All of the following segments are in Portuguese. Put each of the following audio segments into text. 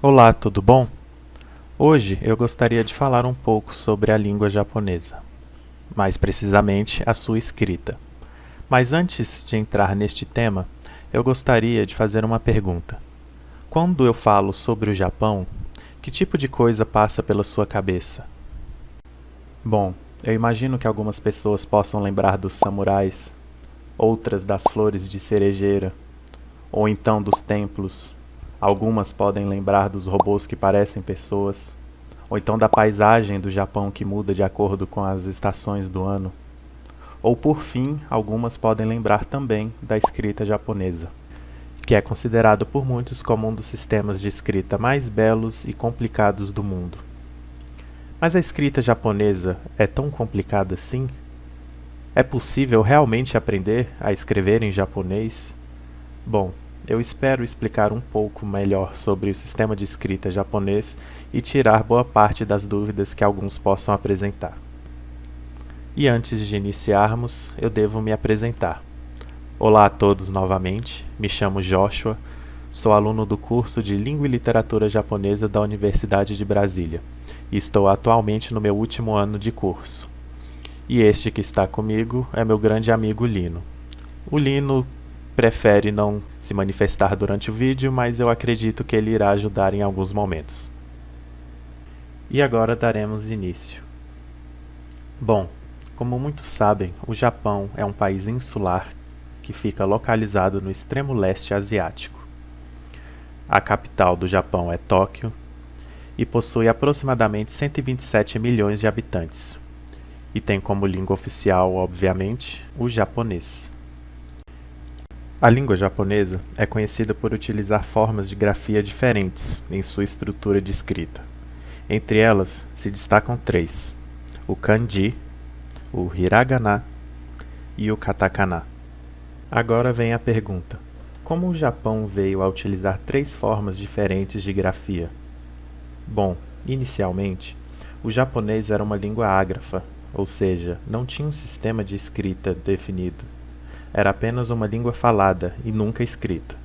Olá, tudo bom? Hoje eu gostaria de falar um pouco sobre a língua japonesa, mais precisamente a sua escrita. Mas antes de entrar neste tema, eu gostaria de fazer uma pergunta. Quando eu falo sobre o Japão, que tipo de coisa passa pela sua cabeça? Bom, eu imagino que algumas pessoas possam lembrar dos samurais, outras das flores de cerejeira, ou então dos templos. Algumas podem lembrar dos robôs que parecem pessoas, ou então da paisagem do Japão que muda de acordo com as estações do ano. Ou por fim, algumas podem lembrar também da escrita japonesa, que é considerado por muitos como um dos sistemas de escrita mais belos e complicados do mundo. Mas a escrita japonesa é tão complicada assim? É possível realmente aprender a escrever em japonês? Bom, eu espero explicar um pouco melhor sobre o sistema de escrita japonês e tirar boa parte das dúvidas que alguns possam apresentar. E antes de iniciarmos, eu devo me apresentar. Olá a todos novamente, me chamo Joshua, sou aluno do curso de Língua e Literatura Japonesa da Universidade de Brasília e estou atualmente no meu último ano de curso. E este que está comigo é meu grande amigo Lino. O Lino prefere não se manifestar durante o vídeo, mas eu acredito que ele irá ajudar em alguns momentos. E agora daremos início. Bom, como muitos sabem, o Japão é um país insular que fica localizado no extremo leste asiático. A capital do Japão é Tóquio e possui aproximadamente 127 milhões de habitantes, e tem como língua oficial, obviamente, o japonês. A língua japonesa é conhecida por utilizar formas de grafia diferentes em sua estrutura de escrita. Entre elas se destacam três: o kanji, o hiragana e o katakana. Agora vem a pergunta: como o Japão veio a utilizar três formas diferentes de grafia? Bom, inicialmente, o japonês era uma língua ágrafa, ou seja, não tinha um sistema de escrita definido. Era apenas uma língua falada e nunca escrita.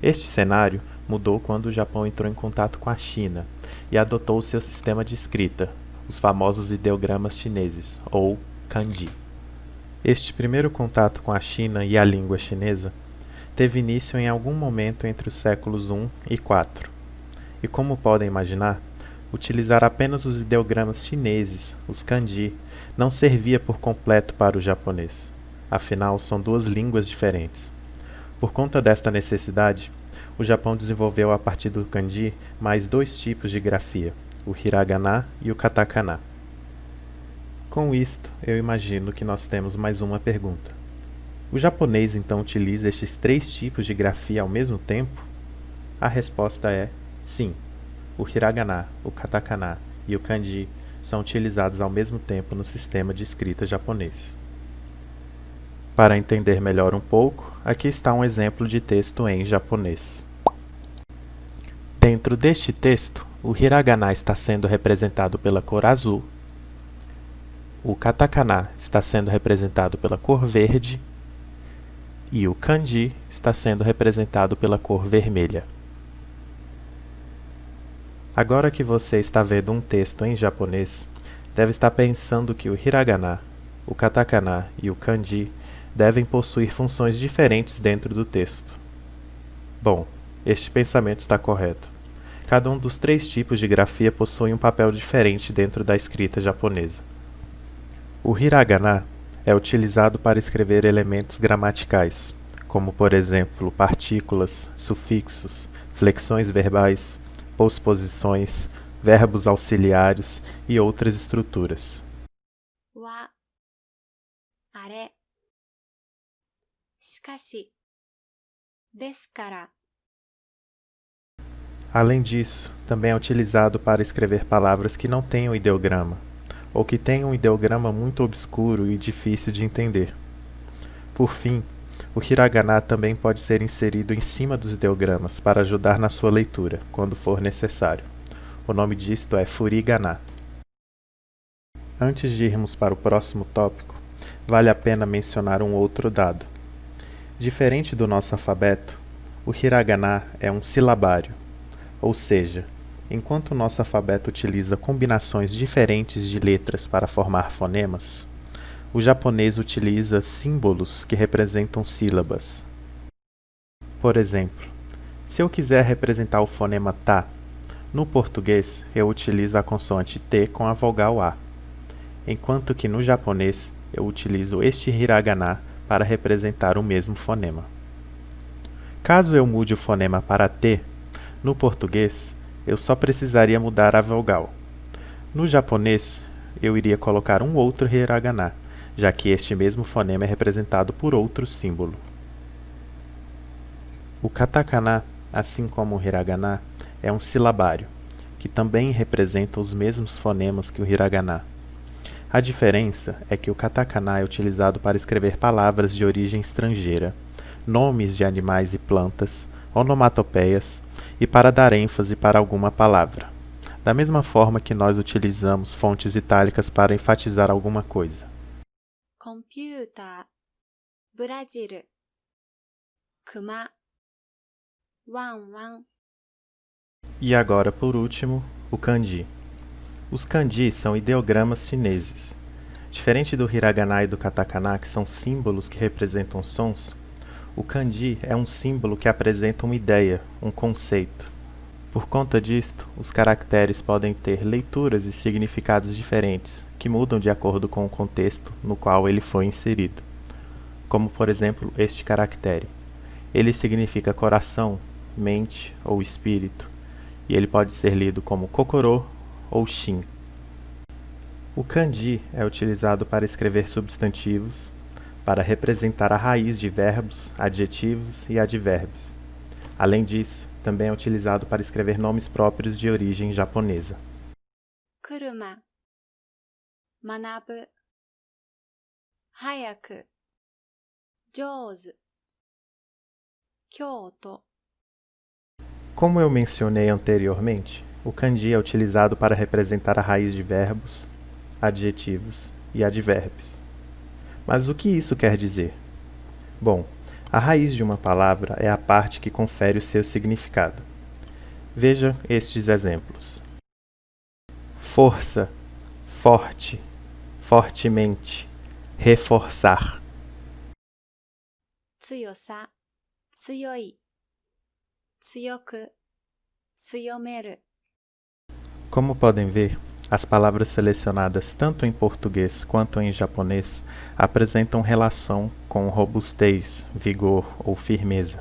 Este cenário mudou quando o Japão entrou em contato com a China e adotou seu sistema de escrita, os famosos ideogramas chineses, ou kanji. Este primeiro contato com a China e a língua chinesa teve início em algum momento entre os séculos I e IV. E como podem imaginar, utilizar apenas os ideogramas chineses, os kanji, não servia por completo para o japonês. Afinal, são duas línguas diferentes. Por conta desta necessidade, o Japão desenvolveu a partir do kanji mais dois tipos de grafia, o hiragana e o katakana. Com isto, eu imagino que nós temos mais uma pergunta. O japonês então utiliza estes três tipos de grafia ao mesmo tempo? A resposta é sim. O hiragana, o katakana e o kanji são utilizados ao mesmo tempo no sistema de escrita japonês. Para entender melhor um pouco, aqui está um exemplo de texto em japonês. Dentro deste texto, o hiragana está sendo representado pela cor azul, o katakana está sendo representado pela cor verde e o kanji está sendo representado pela cor vermelha. Agora que você está vendo um texto em japonês, deve estar pensando que o hiragana, o katakana e o kanji devem possuir funções diferentes dentro do texto. Bom, este pensamento está correto. Cada um dos três tipos de grafia possui um papel diferente dentro da escrita japonesa. O hiragana é utilizado para escrever elementos gramaticais, como por exemplo partículas, sufixos, flexões verbais, postposições, verbos auxiliares e outras estruturas. は、あれ、しかし、ですから。 Além disso, também é utilizado para escrever palavras que não tenham ideograma, ou que tenham um ideograma muito obscuro e difícil de entender. Por fim, o hiragana também pode ser inserido em cima dos ideogramas para ajudar na sua leitura, quando for necessário. O nome disto é furigana. Antes de irmos para o próximo tópico, vale a pena mencionar um outro dado. Diferente do nosso alfabeto, o hiragana é um silabário, Ou seja, enquanto o nosso alfabeto utiliza combinações diferentes de letras para formar fonemas, o japonês utiliza símbolos que representam sílabas. Por exemplo, se eu quiser representar o fonema ta, no português eu utilizo a consoante T com a vogal A, enquanto que no japonês eu utilizo este hiragana para representar o mesmo fonema. Caso eu mude o fonema para T, no português eu só precisaria mudar a vogal. No japonês, eu iria colocar um outro hiragana, já que este mesmo fonema é representado por outro símbolo. O katakana, assim como o hiragana, é um silabário, que também representa os mesmos fonemas que o hiragana. A diferença é que o katakana é utilizado para escrever palavras de origem estrangeira, nomes de animais e plantas, onomatopeias e para dar ênfase para alguma palavra, da mesma forma que nós utilizamos fontes itálicas para enfatizar alguma coisa. コンピューター、ブラジル、熊、ワンワン。 E agora, por último, o kanji. Os kanji são ideogramas chineses. Diferente do hiragana e do katakana, que são símbolos que representam sons, o kanji é um símbolo que apresenta uma ideia, um conceito. Por conta disto, os caracteres podem ter leituras e significados diferentes, que mudam de acordo com o contexto no qual ele foi inserido. Como, por exemplo, este caractere. Ele significa coração, mente ou espírito, e ele pode ser lido como kokoro ou shin. O kanji é utilizado para escrever substantivos, para representar a raiz de verbos, adjetivos e advérbios. Além disso, também é utilizado para escrever nomes próprios de origem japonesa. 車、学ぶ、早く、上手、京都。 Como eu mencionei anteriormente, o kanji é utilizado para representar a raiz de verbos, adjetivos e advérbios. Mas o que isso quer dizer? Bom, a raiz de uma palavra é a parte que confere o seu significado. Veja estes exemplos: força, forte, fortemente, reforçar. 強さ、強い、強く、強める。 Como podem ver, as palavras selecionadas tanto em português quanto em japonês apresentam relação com robustez, vigor ou firmeza.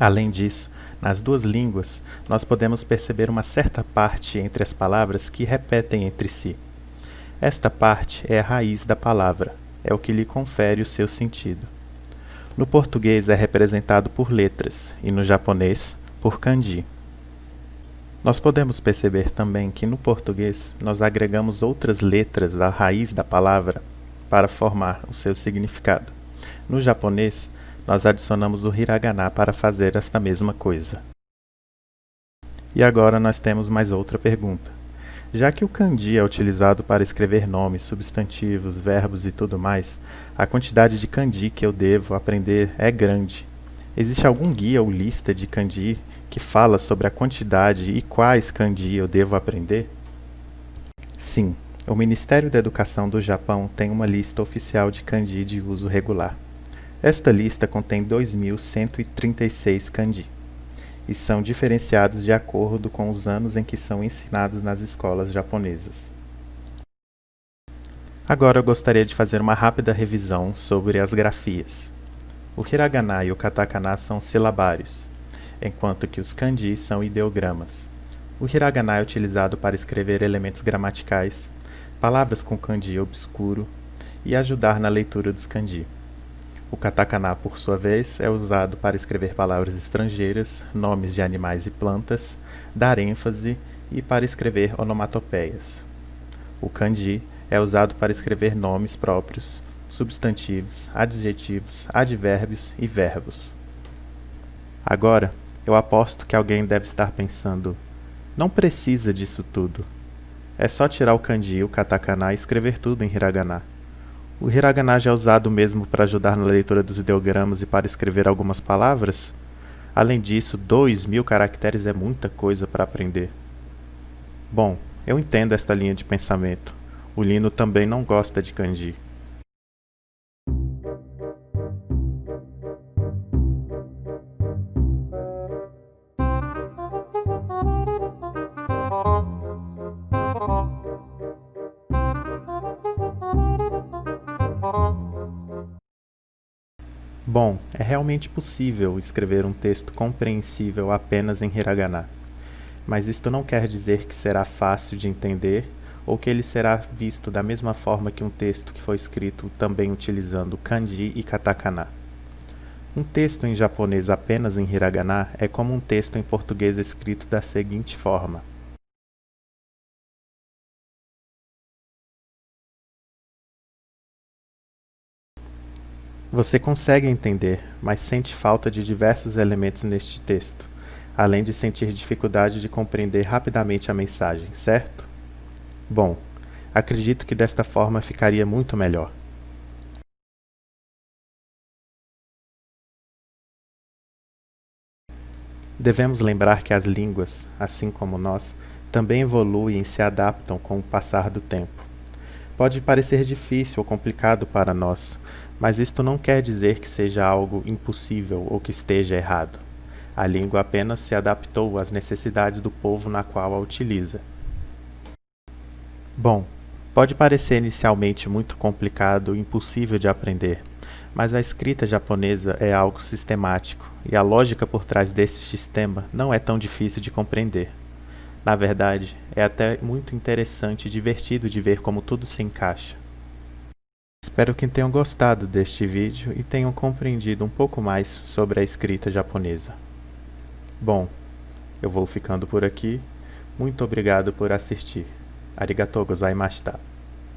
Além disso, nas duas línguas, nós podemos perceber uma certa parte entre as palavras que repetem entre si. Esta parte é a raiz da palavra, é o que lhe confere o seu sentido. No português é representado por letras e no japonês por kanji. Nós podemos perceber também que no português nós agregamos outras letras à raiz da palavra para formar o seu significado. No japonês, nós adicionamos o hiragana para fazer esta mesma coisa. E agora nós temos mais outra pergunta. Já que o kanji é utilizado para escrever nomes, substantivos, verbos e tudo mais, a quantidade de kanji que eu devo aprender é grande. Existe algum guia ou lista de kanji que fala sobre a quantidade e quais kanji eu devo aprender? Sim, o Ministério da Educação do Japão tem uma lista oficial de kanji de uso regular. Esta lista contém 2.136 kanji e são diferenciados de acordo com os anos em que são ensinados nas escolas japonesas. Agora eu gostaria de fazer uma rápida revisão sobre as grafias. O hiragana e o katakana são silabários, enquanto que os kanji são ideogramas. O hiragana é utilizado para escrever elementos gramaticais, palavras com kanji obscuro e ajudar na leitura dos kanji. O katakana, por sua vez, é usado para escrever palavras estrangeiras, nomes de animais e plantas, dar ênfase e para escrever onomatopeias. O kanji é usado para escrever nomes próprios, substantivos, adjetivos, advérbios e verbos. Agora, eu aposto que alguém deve estar pensando: não precisa disso tudo. É só tirar o kanji e o katakana e escrever tudo em hiragana. O hiragana já é usado mesmo para ajudar na leitura dos ideogramas e para escrever algumas palavras? Além disso, 2.000 caracteres é muita coisa para aprender. Bom, eu entendo esta linha de pensamento. O Lino também não gosta de kanji. Bom, é realmente possível escrever um texto compreensível apenas em hiragana, mas isto não quer dizer que será fácil de entender ou que ele será visto da mesma forma que um texto que foi escrito também utilizando kanji e katakana. Um texto em japonês apenas em hiragana é como um texto em português escrito da seguinte forma: Você consegue entender, mas sente falta de diversos elementos neste texto, além de sentir dificuldade de compreender rapidamente a mensagem, certo? Bom, acredito que desta forma ficaria muito melhor. Devemos lembrar que as línguas, assim como nós, também evoluem e se adaptam com o passar do tempo. Pode parecer difícil ou complicado para nós, mas isto não quer dizer que seja algo impossível ou que esteja errado. A língua apenas se adaptou às necessidades do povo na qual a utiliza. Bom, pode parecer inicialmente muito complicado e impossível de aprender, mas a escrita japonesa é algo sistemático e a lógica por trás desse sistema não é tão difícil de compreender. Na verdade, é até muito interessante e divertido de ver como tudo se encaixa. Espero que tenham gostado deste vídeo e tenham compreendido um pouco mais sobre a escrita japonesa. Bom, eu vou ficando por aqui. Muito obrigado por assistir. Arigatou gozaimashita.